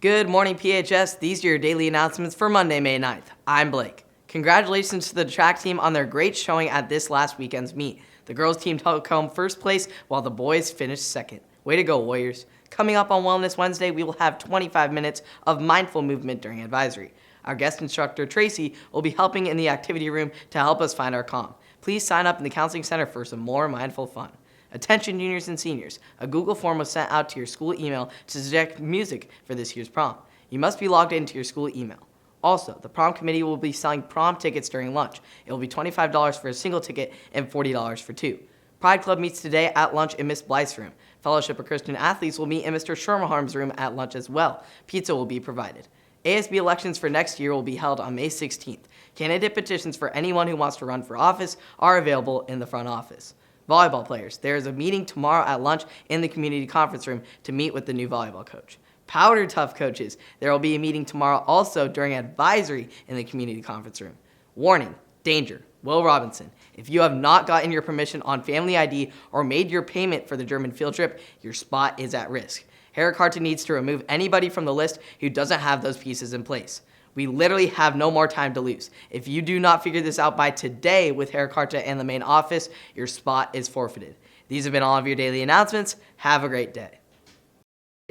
Good morning, PHS. These are your daily announcements for Monday, May 9th. I'm Blake. Congratulations to the track team on their great showing at this last weekend's meet. The girls team took home first place while the boys finished second. Way to go, Warriors. Coming up on Wellness Wednesday, we will have 25 minutes of mindful movement during advisory. Our guest instructor, Tracy, will be helping in the activity room to help us find our calm. Please sign up in the Counseling Center for some more mindful fun. Attention juniors and seniors, a Google form was sent out to your school email to suggest music for this year's prom. You must be logged into your school email. Also, the prom committee will be selling prom tickets during lunch. It will be $25 for a single ticket and $40 for two. Pride Club meets today at lunch in Miss Blythe's room. Fellowship of Christian Athletes will meet in Mr. Shermaharm's room at lunch as well. Pizza will be provided. ASB elections for next year will be held on May 16th. Candidate petitions for anyone who wants to run for office are available in the front office. Volleyball players, there is a meeting tomorrow at lunch in the community conference room to meet with the new volleyball coach. Powder Tough coaches, there will be a meeting tomorrow also during advisory in the community conference room. Warning, danger, Will Robinson. If you have not gotten your permission on Family ID or made your payment for the German field trip, your spot is at risk. Herrick Carta needs to remove anybody from the list who doesn't have those pieces in place. We literally have no more time to lose. If you do not figure this out by today with Herrick Carta and the main office, your spot is forfeited. These have been all of your daily announcements. Have a great day.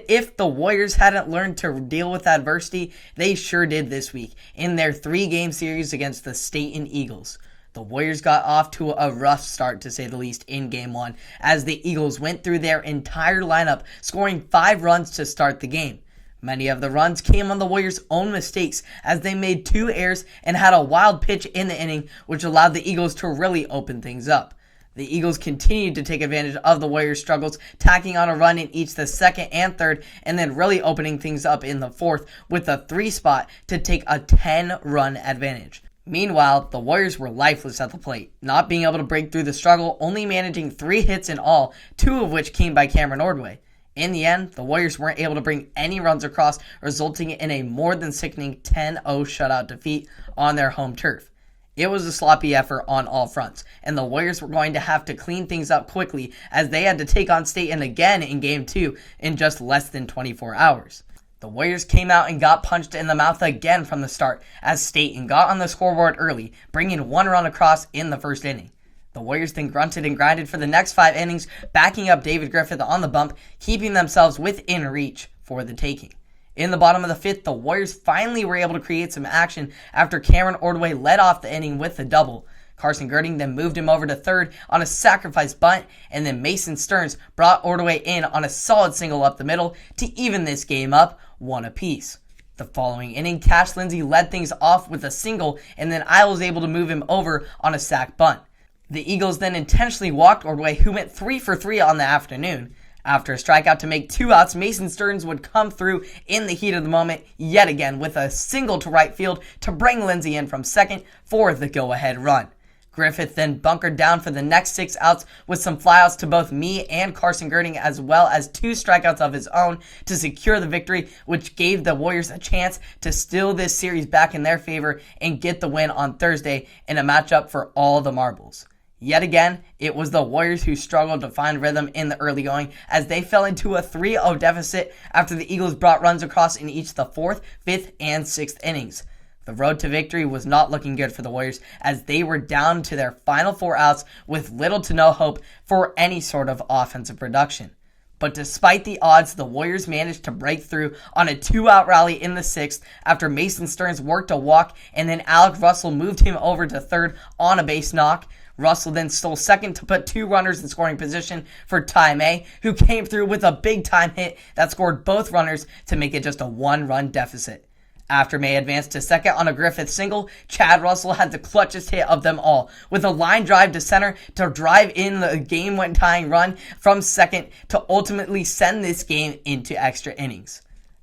If the Warriors hadn't learned to deal with adversity, they sure did this week in their 3-game series against the Staten Eagles. The Warriors got off to a rough start, to say the least, in Game 1, as the Eagles went through their entire lineup, scoring 5 runs to start the game. Many of the runs came on the Warriors' own mistakes, as they made 2 errors and had a wild pitch in the inning, which allowed the Eagles to really open things up. The Eagles continued to take advantage of the Warriors' struggles, tacking on a run in each the second and third, and then really opening things up in the fourth with a 3 spot to take a 10-run advantage. Meanwhile, the Warriors were lifeless at the plate, not being able to break through the struggle, only managing 3 hits in all, 2 of which came by Cameron Ordway. In the end, the Warriors weren't able to bring any runs across, resulting in a more than sickening 10-0 shutout defeat on their home turf. It was a sloppy effort on all fronts, and the Warriors were going to have to clean things up quickly as they had to take on Staten again in Game 2 in just less than 24 hours. The Warriors came out and got punched in the mouth again from the start as Staten got on the scoreboard early, bringing 1 run across in the first inning. The Warriors then grunted and grinded for the next 5 innings, backing up David Griffith on the bump, keeping themselves within reach for the taking. In the bottom of the 5th, the Warriors finally were able to create some action after Cameron Ordway led off the inning with a double. Carson Girding then moved him over to third on a sacrifice bunt, and then Mason Stearns brought Ordway in on a solid single up the middle to even this game up 1 apiece. The following inning, Cash Lindsay led things off with a single, and then I was able to move him over on a sac bunt. The Eagles then intentionally walked Ordway, who went 3 for 3 on the afternoon. After a strikeout to make 2 outs, Mason Stearns would come through in the heat of the moment yet again with a single to right field to bring Lindsay in from second for the go-ahead run. Griffith then bunkered down for the next 6 outs with some flyouts to both me and Carson Girding, as well as 2 strikeouts of his own to secure the victory, which gave the Warriors a chance to steal this series back in their favor and get the win on Thursday in a matchup for all the marbles. Yet again, it was the Warriors who struggled to find rhythm in the early going as they fell into a 3-0 deficit after the Eagles brought runs across in each the 4th, 5th, and 6th innings. The road to victory was not looking good for the Warriors as they were down to their final 4 outs with little to no hope for any sort of offensive production. But despite the odds, the Warriors managed to break through on a 2-out rally in the 6th after Mason Stearns worked a walk and then Alec Russell moved him over to third on a base knock. Russell then stole second to put 2 runners in scoring position for Ty May, who came through with a big-time hit that scored both runners to make it just a 1-run deficit. After May advanced to second on a Griffith single, Chad Russell had the clutchest hit of them all, with a line drive to center to drive in the game-tying run from second to ultimately send this game into extra innings.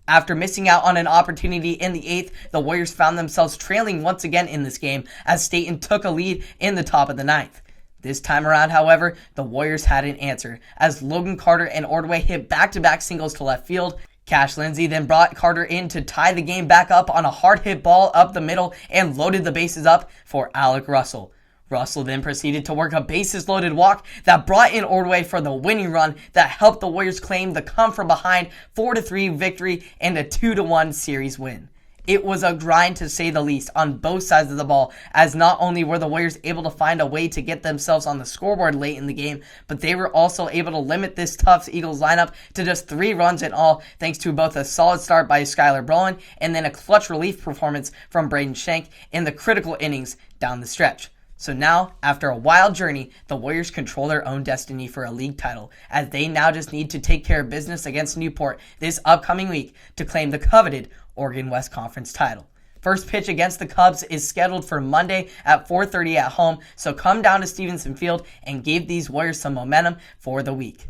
After missing out on an opportunity in the 8th, the Warriors found themselves trailing once again in this game as Staten took a lead in the top of the 9th. This time around, however, the Warriors had an answer as Logan Carter and Ordway hit back-to-back singles to left field. Cash Lindsay then brought Carter in to tie the game back up on a hard hit ball up the middle and loaded the bases up for Alec Russell. Russell then proceeded to work a bases-loaded walk that brought in Ordway for the winning run that helped the Warriors claim the come-from-behind 4-3 victory and a 2-1 series win. It was a grind to say the least on both sides of the ball, as not only were the Warriors able to find a way to get themselves on the scoreboard late in the game, but they were also able to limit this tough Eagles lineup to just 3 runs in all, thanks to both a solid start by Skylar Brolin and then a clutch relief performance from Braden Shank in the critical innings down the stretch. So now, after a wild journey, the Warriors control their own destiny for a league title, as they now just need to take care of business against Newport this upcoming week to claim the coveted Oregon West Conference title. First pitch against the Cubs is scheduled for Monday at 4:30 at home, so come down to Stevenson Field and give these Warriors some momentum for the week.